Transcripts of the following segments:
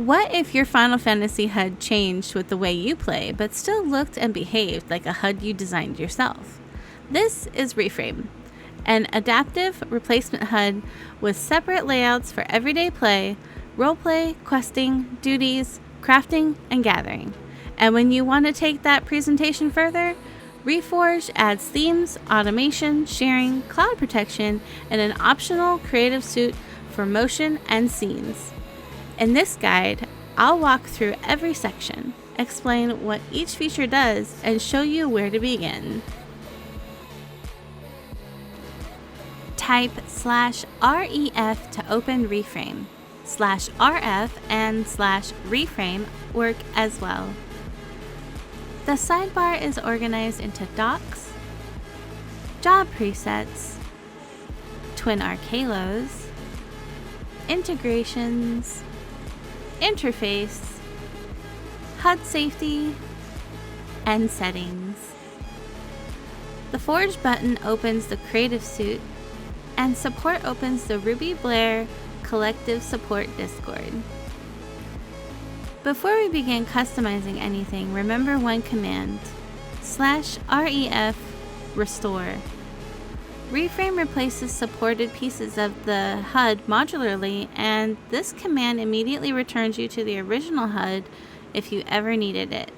What if your Final Fantasy HUD changed with the way you play, but still looked and behaved like a HUD you designed yourself? This is Reframe, an adaptive replacement HUD with separate layouts for everyday play, roleplay, questing, duties, crafting, and gathering. And when you want to take that presentation further, Reforge adds themes, automation, sharing, cloud protection, and an optional creative suite for motion and scenes. In this guide, I'll walk through every section, explain what each feature does, and show you where to begin. Type /ref to open Reframe. /rf and /reframe work as well. The sidebar is organized into docs, job presets, Twin Arc halos, integrations, interface, HUD safety, and settings. The Forge button opens the Creative Suite, and Support opens the Ruby Blair Collective Support Discord. Before we begin customizing anything, remember one command, /ref restore. Reframe replaces supported pieces of the HUD modularly, and this command immediately returns you to the original HUD if you ever needed it.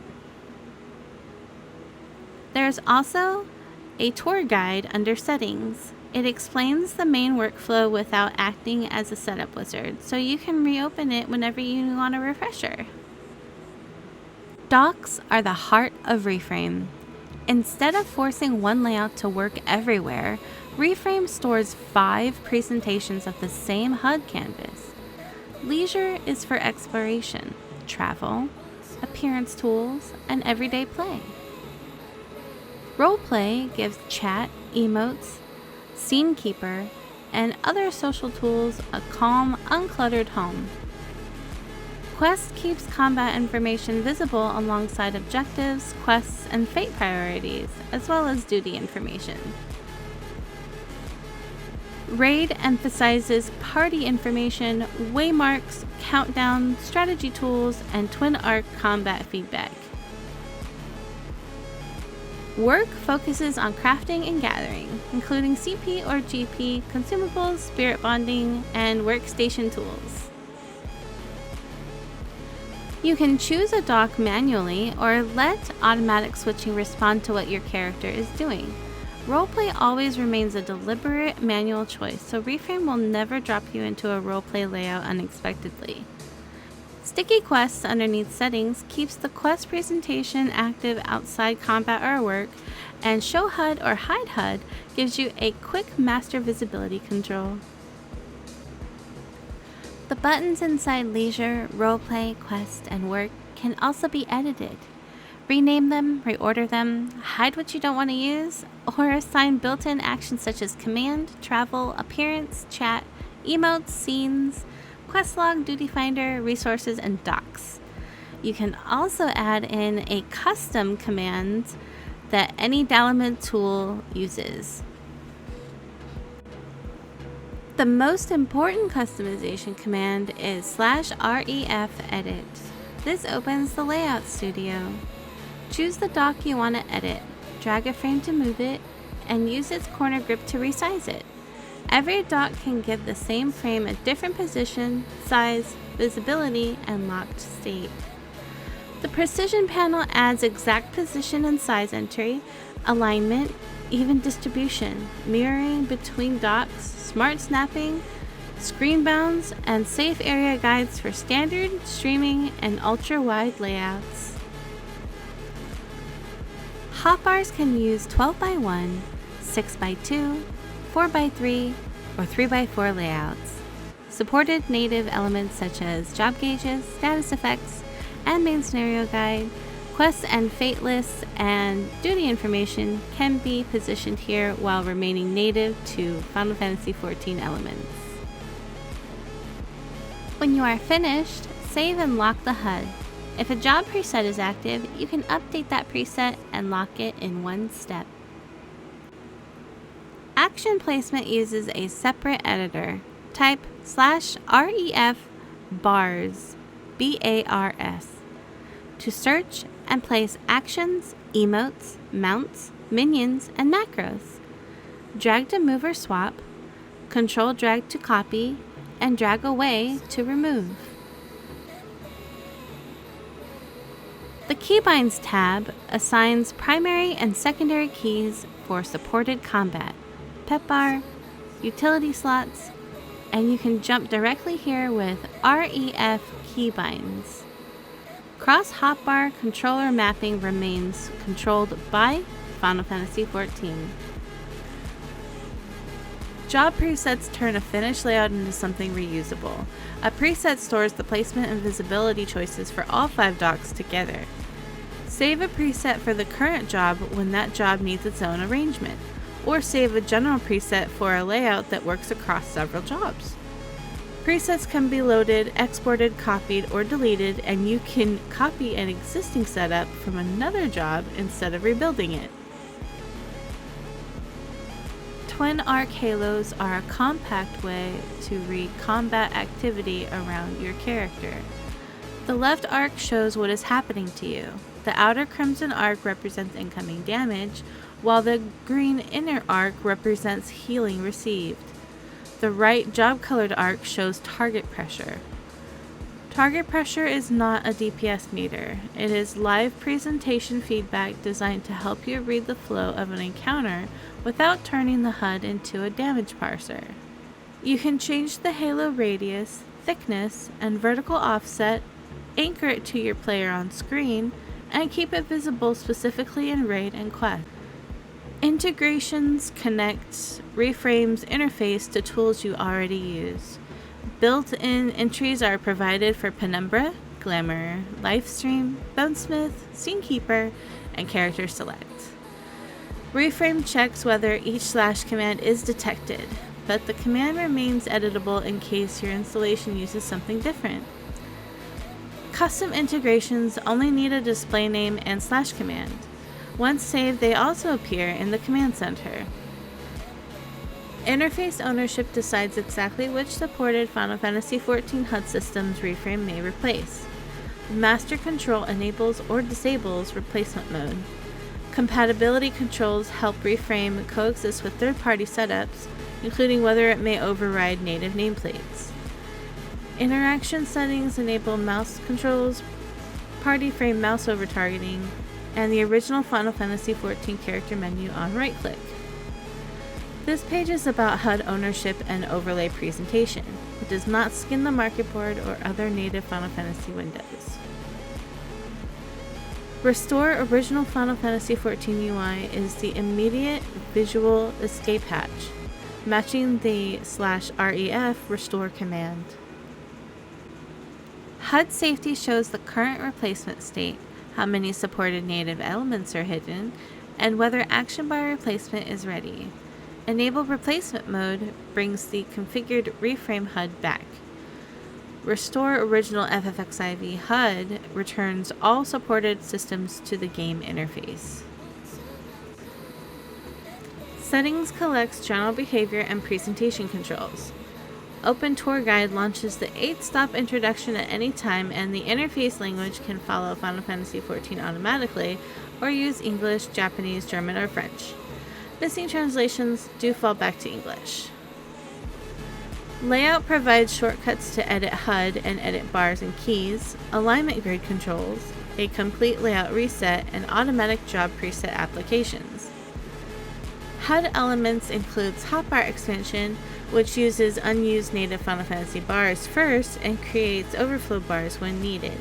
There's also a tour guide under Settings. It explains the main workflow without acting as a setup wizard, so you can reopen it whenever you want a refresher. Docs are the heart of Reframe. Instead of forcing one layout to work everywhere, Reframe stores 5 presentations of the same HUD canvas. Leisure is for exploration, travel, appearance tools, and everyday play. Roleplay gives chat, emotes, scene keeper, and other social tools a calm, uncluttered home. Quest keeps combat information visible alongside objectives, quests, and fate priorities, as well as duty information. Raid emphasizes party information, waymarks, countdown, strategy tools, and Twin Arc combat feedback. Work focuses on crafting and gathering, including CP or GP, consumables, spirit bonding, and workstation tools. You can choose a dock manually or let automatic switching respond to what your character is doing. Roleplay always remains a deliberate manual choice, so Reframe will never drop you into a roleplay layout unexpectedly. Sticky quests underneath settings keeps the quest presentation active outside combat or work, and Show HUD or Hide HUD gives you a quick master visibility control. The buttons inside Leisure, Roleplay, Quest, and Work can also be edited. Rename them, reorder them, hide what you don't want to use, or assign built-in actions such as command, travel, appearance, chat, emotes, scenes, quest log, duty finder, resources, and docs. You can also add in a custom command that any Dalamud tool uses. The most important customization command is /ref edit. This opens the Layout Studio. Choose the dock you want to edit, drag a frame to move it, and use its corner grip to resize it. Every dock can give the same frame a different position, size, visibility, and locked state. The Precision panel adds exact position and size entry, alignment, even distribution, mirroring between docks, smart snapping, screen bounds, and safe area guides for standard, streaming, and ultra-wide layouts. Hotbars can use 12x1, 6x2, 4x3, or 3x4 layouts. Supported native elements such as job gauges, status effects, and main scenario guide, quests and fate lists, and duty information can be positioned here while remaining native to Final Fantasy XIV elements. When you are finished, save and lock the HUD. If a job preset is active, you can update that preset and lock it in one step. Action placement uses a separate editor. Type /ref bars. BARS, to search and place actions, emotes, mounts, minions, and macros. Drag to move or swap, Control drag to copy, and drag away to remove. The Keybinds tab assigns primary and secondary keys for supported combat, pet bar, utility slots, and you can jump directly here with REF keybinds. Cross hotbar controller mapping remains controlled by Final Fantasy XIV. Job presets turn a finished layout into something reusable. A preset stores the placement and visibility choices for all 5 docks together. Save a preset for the current job when that job needs its own arrangement, or save a general preset for a layout that works across several jobs. Presets can be loaded, exported, copied, or deleted, and you can copy an existing setup from another job instead of rebuilding it. Twin arc halos are a compact way to read combat activity around your character. The left arc shows what is happening to you. The outer crimson arc represents incoming damage, while the green inner arc represents healing received. The right job-colored arc shows target pressure. Target pressure is not a DPS meter. It is live presentation feedback designed to help you read the flow of an encounter without turning the HUD into a damage parser. You can change the halo radius, thickness, and vertical offset, anchor it to your player on screen, and keep it visible specifically in raid and quest. Integrations connect Reframe's interface to tools you already use. Built-in entries are provided for Penumbra, Glamour, Lifestream, Bonesmith, Scenekeeper, and Character Select. Reframe checks whether each slash command is detected, but the command remains editable in case your installation uses something different. Custom integrations only need a display name and slash command. Once saved, they also appear in the command center. Interface ownership decides exactly which supported Final Fantasy XIV HUD systems Reframe may replace. Master Control enables or disables replacement mode. Compatibility controls help Reframe coexist with third-party setups, including whether it may override native nameplates. Interaction settings enable mouse controls, party frame mouse over targeting, and the original Final Fantasy XIV character menu on right-click. This page is about HUD ownership and overlay presentation. It does not skin the market board or other native Final Fantasy windows. Restore original Final Fantasy XIV UI is the immediate visual escape hatch, matching the /ref restore command. HUD safety shows the current replacement state, how many supported native elements are hidden, and whether action bar replacement is ready. Enable replacement mode brings the configured Reframe HUD back. Restore original FFXIV HUD returns all supported systems to the game interface. Settings collects general behavior and presentation controls. Open Tour Guide launches the 8-stop introduction at any time, and the interface language can follow Final Fantasy XIV automatically or use English, Japanese, German, or French. Missing translations do fall back to English. Layout provides shortcuts to edit HUD and edit bars and keys, alignment grid controls, a complete layout reset, and automatic job preset applications. HUD elements includes hotbar expansion, which uses unused native Final Fantasy bars first and creates overflow bars when needed.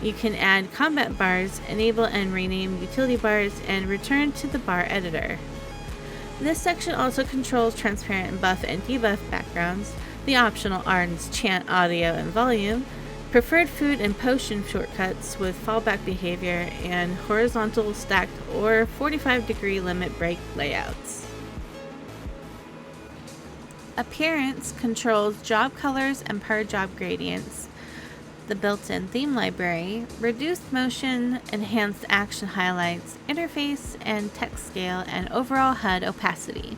You can add combat bars, enable and rename utility bars, and return to the bar editor. This section also controls transparent buff and debuff backgrounds, the optional Arden's chant audio and volume, preferred food and potion shortcuts with fallback behavior, and horizontal stacked or 45-degree limit break layouts. Appearance controls job colors and per job gradients, the built-in theme library, reduced motion, enhanced action highlights, interface and text scale, and overall HUD opacity.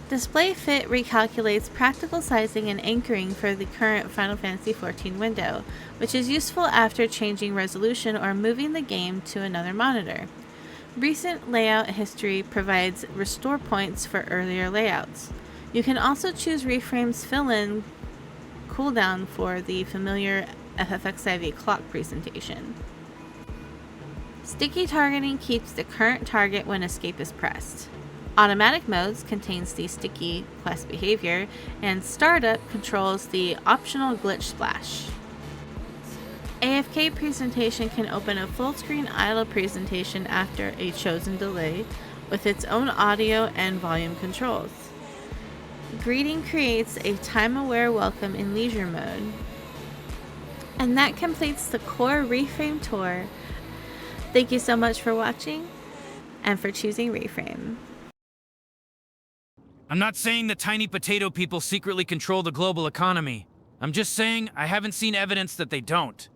Display Fit recalculates practical sizing and anchoring for the current Final Fantasy XIV window, which is useful after changing resolution or moving the game to another monitor. Recent layout history provides restore points for earlier layouts. You can also choose Reframe's fill-in cooldown for the familiar FFXIV clock presentation. Sticky targeting keeps the current target when escape is pressed. Automatic modes contains the sticky quest behavior, and startup controls the optional glitch splash. AFK presentation can open a full screen idle presentation after a chosen delay with its own audio and volume controls. Greeting creates a time-aware welcome in leisure mode. And that completes the core Reframe tour. Thank you so much for watching and for choosing Reframe. I'm not saying the tiny potato people secretly control the global economy. I'm just saying I haven't seen evidence that they don't.